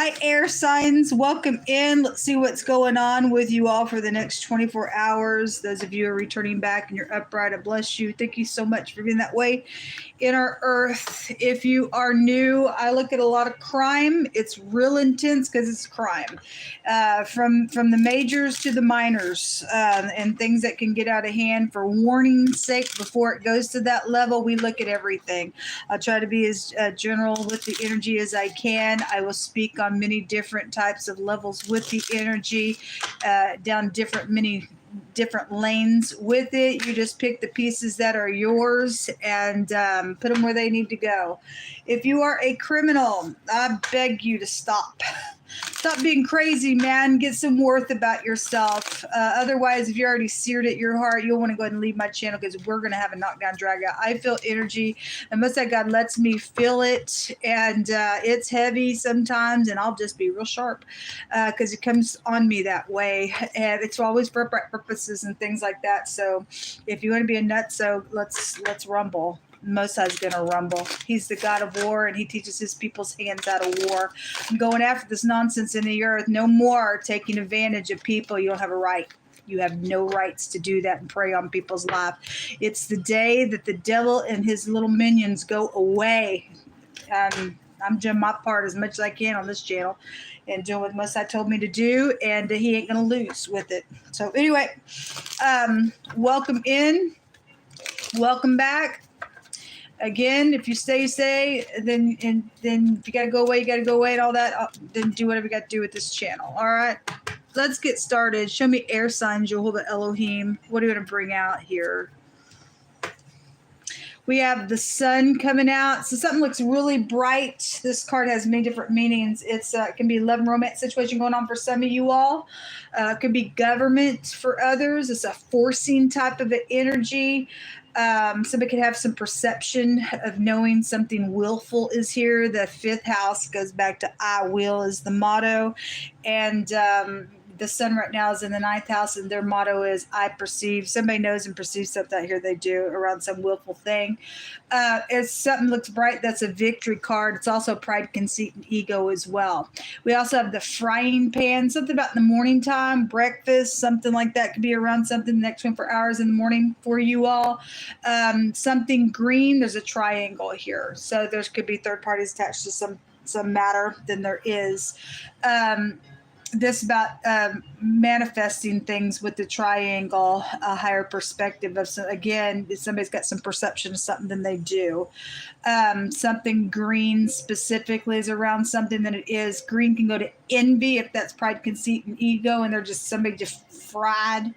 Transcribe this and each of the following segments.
Hi, air signs. Welcome in. Let's see what's going on with you all for the next 24 hours. Those of you who are returning back and you're upright, I bless you. Thank you so much for being that way in our earth. If you are new, I look at a lot of crime. It's real intense because it's crime. From the majors to the minors, and things that can get out of hand. For warning's sake, before it goes to that level, we look at everything. I'll try to be as general with the energy as I can. I will speak on many different types of levels with the energy, down many different lanes with it. You just pick the pieces that are yours and put them where they need to go. If you are a criminal, I beg you to stop. Stop being crazy, man. Get some worth about yourself. Otherwise, if you're already seared at your heart, you'll want to go ahead and leave my channel because we're going to have a knockdown, drag out. I feel energy, and most of God lets me feel it, and it's heavy sometimes, and I'll just be real sharp because it comes on me that way, and it's always for upright purposes and things like that. So if you want to be a nutso, let's rumble. Most High's gonna rumble. He's the God of war, and he teaches his people's hands out of war. I'm going after this nonsense in the earth. No more taking advantage of people. You don't have a right. You have no rights to do that and prey on people's life. It's the day that the devil and his little minions go away. I'm doing my part as much as I can on this channel and doing what Most High told me to do, and he ain't gonna lose with it. So anyway, welcome in. Welcome back. Again, if you stay, then if you gotta go away, you gotta go away and all that. Then do whatever you got to do with this channel. All right, let's get started. Show me air signs, Yhvh'S Elohim. What are you gonna bring out here? We have the sun coming out. So something looks really bright. This card has many different meanings. It can be a love and romance situation going on for some of you all. It could be government for others. It's a forcing type of an energy. Somebody could have some perception of knowing something willful is here. The fifth house goes back to I will is the motto. And the sun right now is in the ninth house, and their motto is I perceive. Somebody knows and perceives something out here they do around some willful thing. If something looks bright, that's a victory card. It's also pride, conceit, and ego as well. We also have the frying pan, something about in the morning time, breakfast, something like that. Could be around something the next 24 hours in the morning for you all. Something green, there's a triangle here. So there could be third parties attached to some matter than there is. This about manifesting things with the triangle, a higher perspective of again, if somebody's got some perception of something, then they do. Something green specifically is around something that it is. Green can go to envy if that's pride, conceit, and ego, and they're just somebody just fried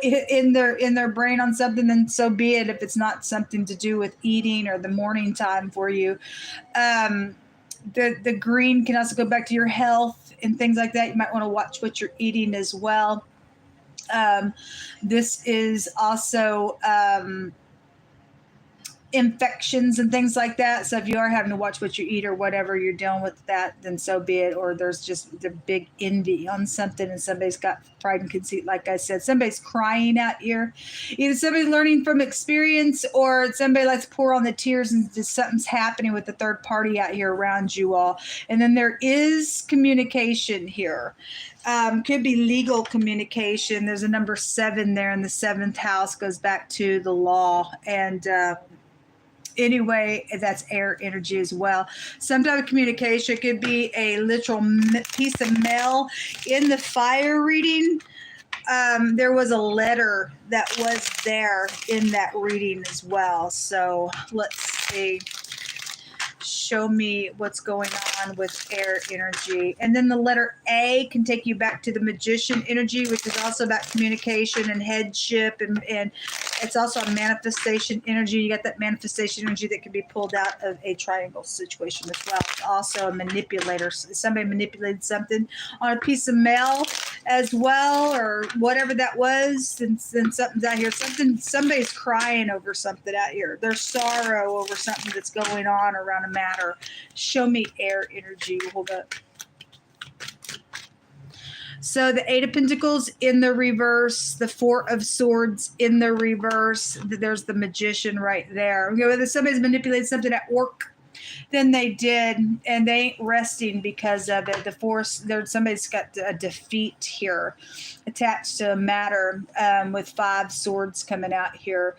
in their brain on something, then so be it. If it's not something to do with eating or the morning time for you. The green can also go back to your health and things like that. You might want to watch what you're eating as well. This is also infections and things like that. So if you are having to watch what you eat or whatever you're dealing with that, then so be it. Or there's just the big envy on something and somebody's got pride and conceit. Like I said, somebody's crying out here. Either somebody's learning from experience or somebody likes to pour on the tears and just something's happening with the third party out here around you all. And then there is communication here. Could be legal communication. There's a number 7 there in the 7th house, goes back to the law. And anyway, that's air energy as well. Some type of communication. Could be a literal piece of mail. In the fire reading, there was a letter that was there in that reading as well. So let's see. Show me what's going on with air energy. And then the letter A can take you back to the magician energy, which is also about communication and headship, and it's also a manifestation energy. You got that manifestation energy that can be pulled out of a triangle situation as well. It's also a manipulator. Somebody manipulated something on a piece of mail as well, or whatever that was, and something's out here. Somebody's crying over something out here. There's sorrow over something that's going on around a matter. Show me air energy. Hold up. So the 8 of Pentacles in the reverse, the 4 of Swords in the reverse. There's the Magician right there. Somebody's manipulated something at work. than they did, and they ain't resting because of it. The force there, somebody's got a defeat here attached to a matter, with 5 swords coming out here.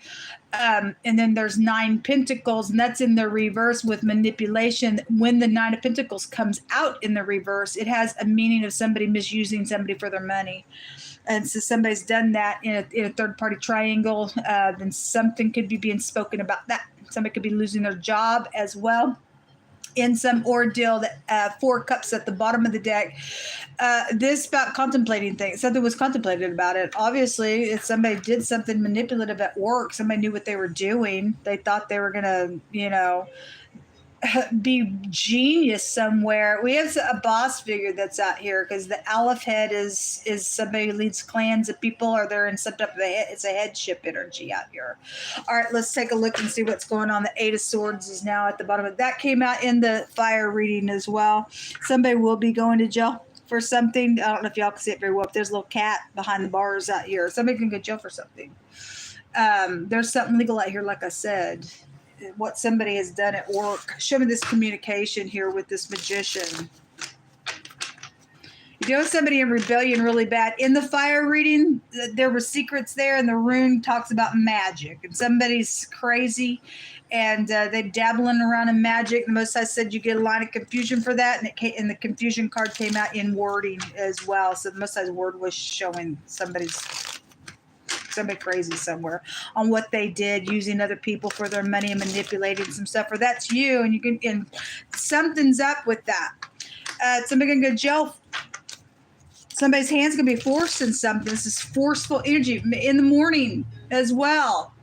And then there's 9 pentacles, and that's in the reverse with manipulation. When the 9 of pentacles comes out in the reverse, it has a meaning of somebody misusing somebody for their money. And so somebody's done that in a third-party triangle. Then something could be being spoken about that. Somebody could be losing their job as well in some ordeal. That 4 cups at the bottom of the deck. This about contemplating things. Something was contemplated about it. Obviously, if somebody did something manipulative at work, somebody knew what they were doing. They thought they were going to, be genius somewhere. We have a boss figure that's out here because the Aleph head is somebody who leads clans of people, or they're in some type of it's a headship energy out here. All right, let's take a look and see what's going on. The 8 of Swords is now at the bottom of it. That came out in the fire reading as well. Somebody will be going to jail for something. I don't know if y'all can see it very well. If there's a little cat behind the bars out here, somebody can go to jail for something. There's something legal out here, like I said. What somebody has done at work. Show me this communication here with this magician. You know, somebody in rebellion really bad. In the fire reading, there were secrets there, and the rune talks about magic. And somebody's crazy, and they're dabbling around in magic. The Most High said you get a line of confusion for that, and the confusion card came out in wording as well. So the Most High's word was showing somebody crazy somewhere on what they did, using other people for their money and manipulating some stuff. Or that's you, and something's up with that. Somebody gonna go to jail. Somebody's hand's gonna be forced in something. This is forceful energy in the morning as well,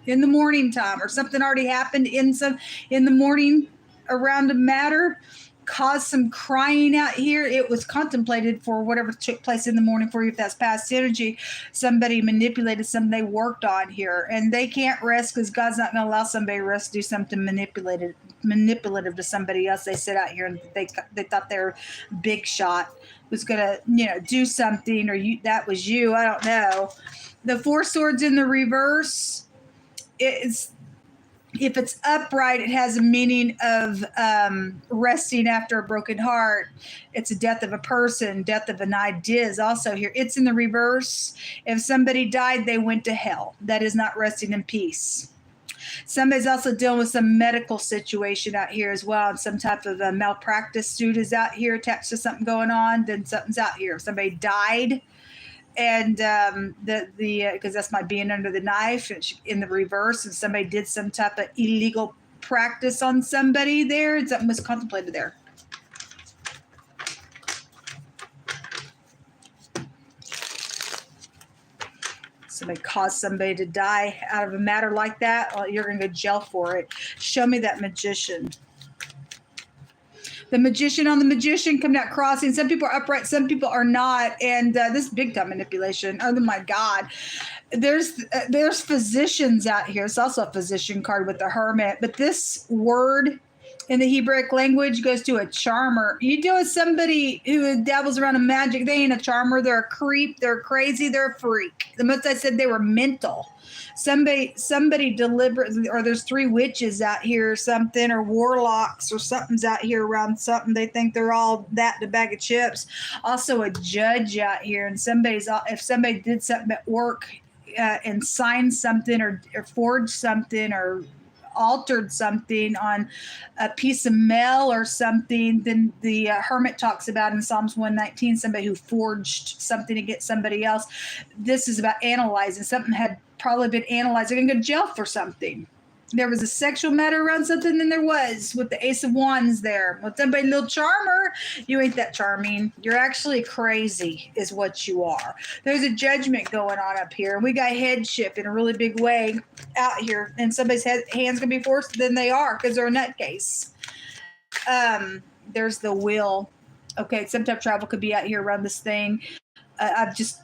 in the morning time, or something already happened in the morning around a matter. Caused some crying out here. It was contemplated for whatever took place in the morning for you. If that's past energy, somebody manipulated something they worked on here, and they can't rest because God's not going to allow somebody to rest, do something manipulative to somebody else. They sit out here and they thought their big shot was going to, do something, or that was you. I don't know. The 4 swords in the reverse. If it's upright, it has a meaning of resting after a broken heart. It's a death of a person, death of an idea is also here. It's in the reverse. If somebody died, they went to hell. That is not resting in peace. Somebody's also dealing with some medical situation out here as well, and some type of a malpractice suit is out here attached to something going on. Then something's out here. If somebody died, and because that's my being under the knife in the reverse, and somebody did some type of illegal practice on somebody there, and something was contemplated there. Somebody caused somebody to die out of a matter like that. Well, you're going to go to jail for it. Show me that magician. The magician on the magician coming out crossing. Some people are upright, some people are not. And this is big time manipulation. Oh my God. There's physicians out here. It's also a physician card with the hermit. But this word in the Hebraic language goes to a charmer. You deal with somebody who dabbles around in magic. They ain't a charmer. They're a creep. They're crazy. They're a freak. The most I said they were mental. Somebody deliberately, or there's 3 witches out here or something, or warlocks or something's out here around something. They think they're all that in a bag of chips. Also a judge out here, and if somebody did something at work and signed something or forged something or altered something on a piece of mail or something, then the hermit talks about in Psalms 119 somebody who forged something against somebody else. This is about analyzing. Something had probably been analyzed. They're going to go to jail for something. There was a sexual matter around something, then there was with the Ace of Wands there. Well, somebody, little charmer, you ain't that charming. You're actually crazy is what you are. There's a judgment going on up here. And we got headship in a really big way out here. And somebody's hand's going to be forced, then they are, because they're a nutcase. There's the will. Okay, some type of travel could be out here around this thing. I've just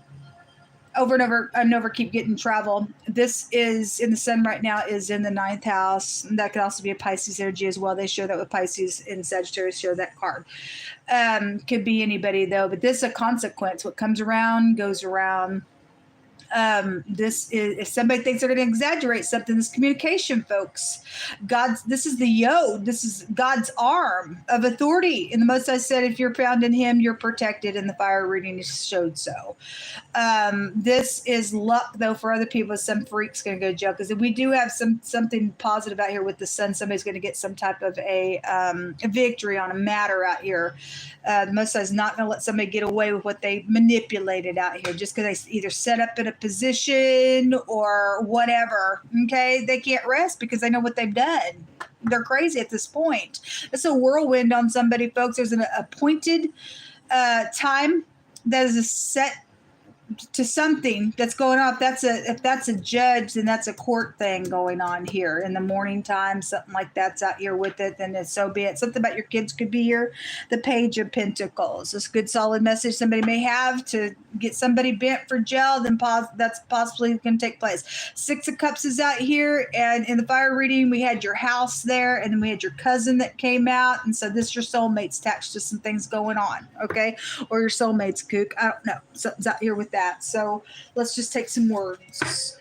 over and over keep getting travel. This is in the sun right now, is in the 9th house. And that could also be a Pisces energy as well. They show that with Pisces, and Sagittarius show that card. Could be anybody though, but this is a consequence. What comes around goes around. This is, if somebody thinks they're going to exaggerate something, this communication, folks. This is the yod. This is God's arm of authority. And the Most High said, if you're found in Him, you're protected. And the fire reading showed so. This is luck, though, for other people. Some freak's going to go to jail, because we do have something positive out here with the sun. Somebody's going to get some type of a victory on a matter out here. The Most High is not going to let somebody get away with what they manipulated out here just because they either set up in a position or whatever. Okay, they can't rest because they know what they've done. They're crazy at this point. It's a whirlwind on somebody, folks. There's an appointed time that is set to something that's going on. If that's a judge, then that's a court thing going on here in the morning time. Something like that's out here with it. Then it's so be it. Something about your kids could be here. The Page of Pentacles. This good solid message somebody may have to get somebody bent for jail. Then that's possibly going to take place. Six of Cups is out here, and in the fire reading we had your house there, and then we had your cousin that came out, and so this your soulmate's attached to some things going on. Okay, or your soulmate's kook. I don't know. Something's out here with that. So let's just take some words.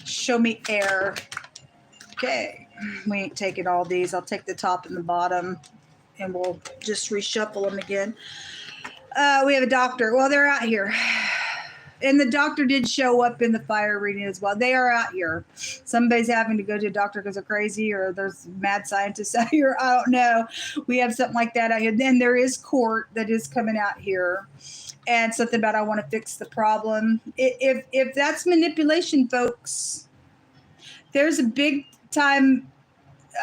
Show me air. Okay, we ain't taking all these. I'll take the top and the bottom, and we'll just reshuffle them again. We have a doctor. Well, they're out here. And the doctor did show up in the fire reading as well. They are out here. Somebody's having to go to a doctor because they're crazy, or there's mad scientists out here. I don't know. We have something like that out here. Then there is court that is coming out here. And something about I want to fix the problem. If that's manipulation, folks, there's a big time,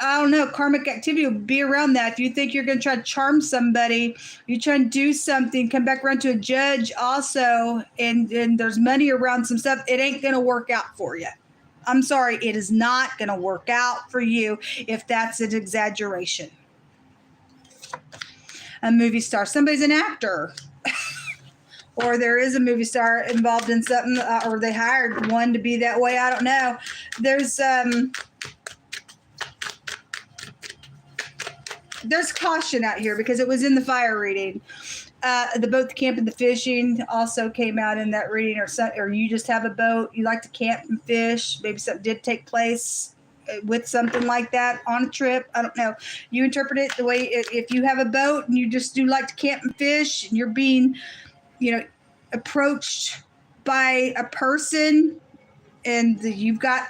I don't know, karmic activity will be around that. If you think you're going to try to charm somebody, you try and do something, come back around to a judge also, and there's money around some stuff, it ain't going to work out for you. I'm sorry, it is not going to work out for you if that's an exaggeration. A movie star. Somebody's an actor. Or there is a movie star involved in something, or they hired one to be that way. I don't know. There's caution out here because it was in the fire reading. The boat, the camp, and the fishing also came out in that reading, or you just have a boat, you like to camp and fish. Maybe something did take place with something like that on a trip. I don't know. You interpret it the way, if you have a boat and you just do like to camp and fish, and you're being, approached by a person, and you've got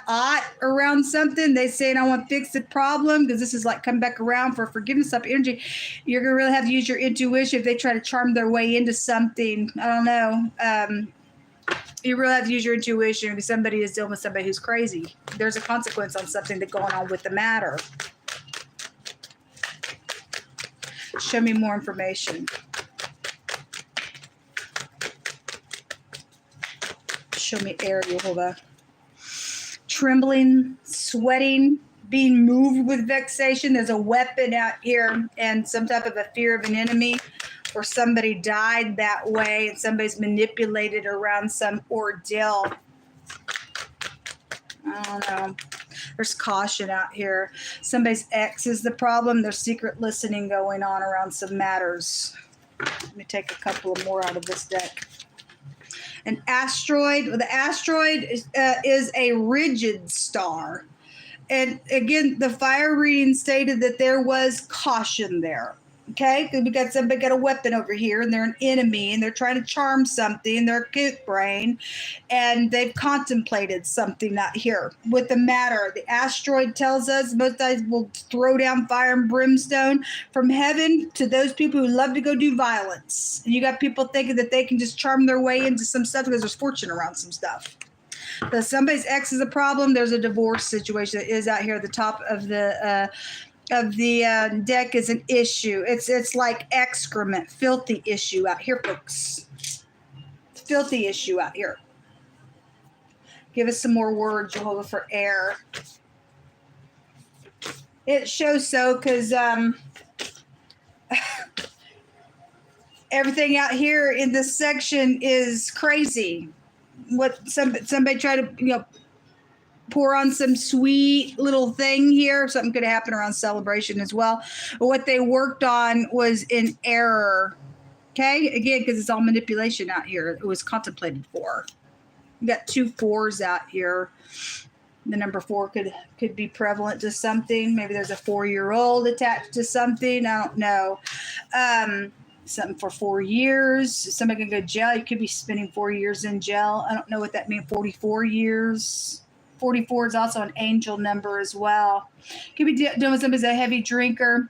around something, they saying, I want to fix the problem, because this is like come back around for forgiveness type of energy. You're going to really have to use your intuition if they try to charm their way into something. I don't know. You really have to use your intuition because somebody is dealing with somebody who's crazy. There's a consequence on something that's going on with the matter. Show me more information. Show me air, Yhvh'S. Trembling, sweating, being moved with vexation. There's a weapon out here and some type of a fear of an enemy, or somebody died that way and somebody's manipulated around some ordeal. I don't know. There's caution out here. Somebody's ex is the problem. There's secret listening going on around some matters. Let me take a couple of more out of this deck. An asteroid. The asteroid is a rigid star. And again, the fire reading stated that there was caution there. Okay, because we got somebody got a weapon over here, and they're an enemy, and they're trying to charm something. They're a kook brain, and they've contemplated something out here with the matter. The asteroid tells us most times will throw down fire and brimstone from heaven to those people who love to go do violence. And you got people thinking that they can just charm their way into some stuff because there's fortune around some stuff. So somebody's ex is a problem. There's a divorce situation that is out here at the top of the deck is an issue. It's like excrement, filthy issue out here, folks. Filthy issue out here. Give us some more words, Yhvh'S, for air. It shows so because everything out here in this section is crazy. What somebody tried to pour on some sweet little thing here. Something could happen around celebration as well. But what they worked on was in error. Okay, again, because it's all manipulation out here. It was contemplated for. You got 2 4s out here. The number 4 could be prevalent to something. Maybe there's a 4-year-old attached to something. I don't know. Something for 4 years. Somebody can go to jail. You could be spending 4 years in jail. I don't know what that means. 44 years. 44 is also an angel number as well. Could be dealing with somebody who's a heavy drinker.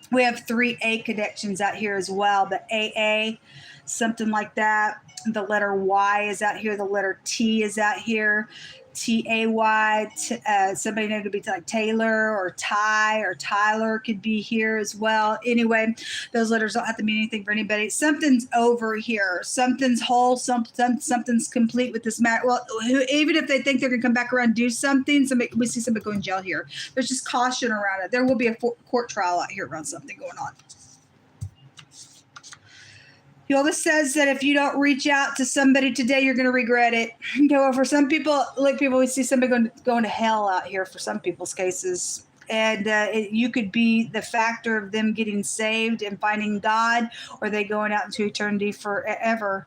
We have 3A connections out here as well. The AA, something like that. The letter Y is out here. The letter T is out here. T-A-Y. Somebody could be like Taylor or Ty or Tyler could be here as well. Anyway, those letters don't have to mean anything for anybody. Something's over here. Something's whole. Something's complete with this matter. Well, even if they think they're going to come back around and do something, we see somebody go in jail here. There's just caution around it. There will be a court trial out here around something going on. Yhvh'S says that if you don't reach out to somebody today, you're going to regret it. Okay, well, for some people, we see somebody going to hell out here for some people's cases. And you could be the factor of them getting saved and finding God, or they going out into eternity forever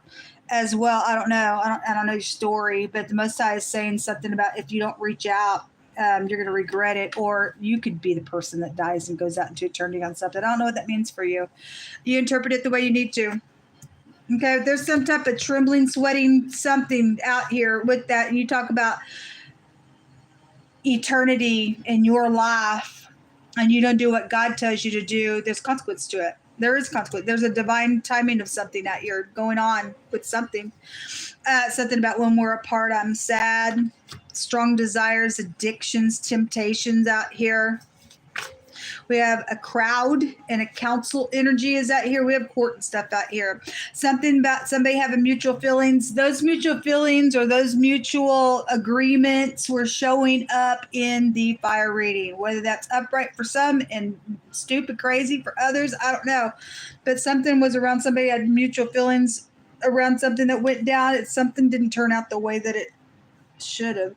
as well. I don't know. I don't know your story, but the Most High is saying something about if you don't reach out, you're going to regret it, or you could be the person that dies and goes out into eternity on something. I don't know what that means for you. You interpret it the way you need to. Okay, there's some type of trembling, sweating, something out here with that. And you talk about eternity in your life, and you don't do what God tells you to do. There's consequence to it. There is consequence. There's a divine timing of something out here going on with something. Something about when we're apart, I'm sad. Strong desires, addictions, temptations out here. We have a crowd and a council energy is out here. We have court and stuff out here. Something about somebody having mutual feelings. Those mutual feelings or those mutual agreements were showing up in the fire reading. Whether that's upright for some and stupid crazy for others, I don't know. But something was around somebody had mutual feelings around something that went down. Something didn't turn out the way that it should have.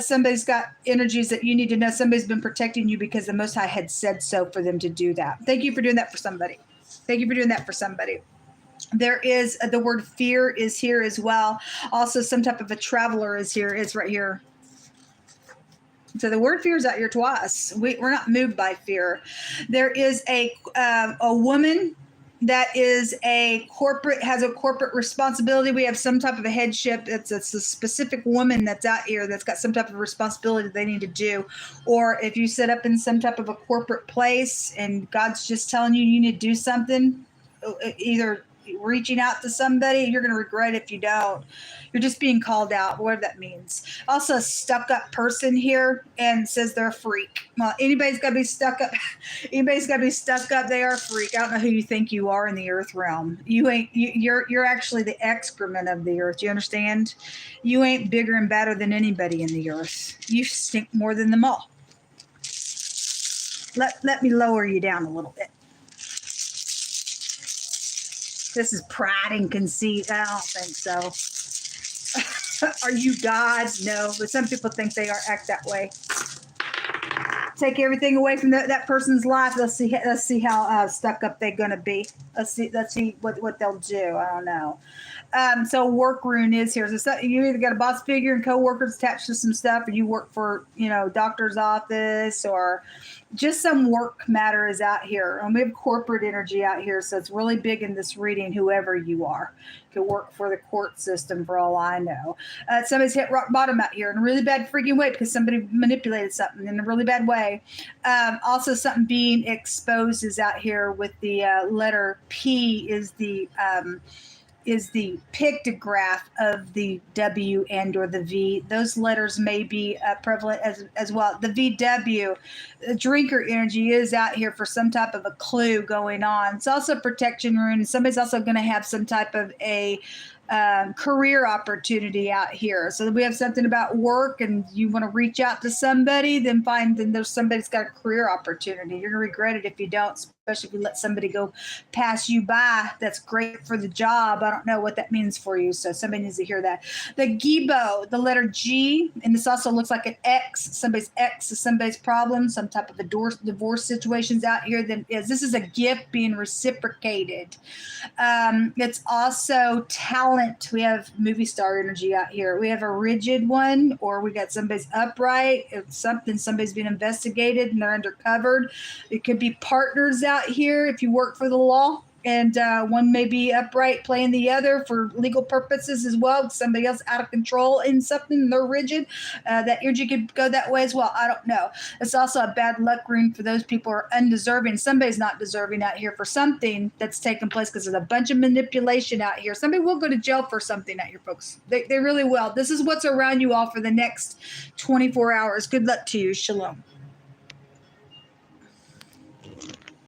Somebody's got energies that you need to know. Somebody's been protecting you because the Most High had said so for them to do that. Thank you for doing that for somebody. Thank you for doing that for somebody. There is the word fear is here as well. Also, some type of a traveler is here. It's right here. So the word fear is out here twice. We're not moved by fear. There is a woman that is has a corporate responsibility. We have some type of a headship. It's a specific woman that's out here that's got some type of responsibility they need to do. Or if you set up in some type of a corporate place and God's just telling you need to do something, either reaching out to somebody, you're going to regret it if you don't. You're just being called out, whatever that means. Also, a stuck-up person here and says they're a freak. Well, anybody's got to be stuck up. Anybody's got to be stuck up. They are a freak. I don't know who you think you are in the earth realm. You're actually the excrement of the earth. You understand? You ain't bigger and badder than anybody in the earth. You stink more than them all. Let me lower you down a little bit. This is pride and conceit. I don't think so. Are you God? No, but some people think they act that way. Take everything away from that person's life. Let's see how stuck up they're gonna be. Let's see what they'll do. I don't know. So work rune is here. So you either got a boss figure and coworkers attached to some stuff, or you work for doctor's office, or just some work matter is out here. And we have corporate energy out here, so it's really big in this reading. Whoever you are, could work for the court system for all I know. Somebody's hit rock bottom out here in a really bad freaking way because somebody manipulated something in a really bad way. Also, something being exposed is out here with the letter P is the pictograph of the W and or the V. Those letters may be prevalent as well. The VW, the drinker energy, is out here for some type of a clue going on. It's also a protection rune. Somebody's also going to have some type of a career opportunity out here. So we have something about work and you want to reach out to somebody, then there's somebody's got a career opportunity. You're going to regret it if you don't. especially if you let somebody go pass you by. That's great for the job. I don't know what that means for you, so somebody needs to hear that. The Gibo, the letter G, and this also looks like an X. Somebody's X is somebody's problem, some type of a divorce situations out here. This is a gift being reciprocated. It's also talent. We have movie star energy out here. We have a rigid one, or we got somebody's upright. It's somebody's being investigated and they're undercovered. It could be partners out here if you work for the law, and one may be upright playing the other for legal purposes as well. Somebody else out of control in something, they're rigid. That energy could go that way as well. I don't know. It's also a bad luck rune for those people who are undeserving. Somebody's not deserving out here for something that's taken place because there's a bunch of manipulation out here. Somebody will go to jail for something out here, folks. They really will. This is what's around you all for the next 24 hours. Good luck to you. Shalom.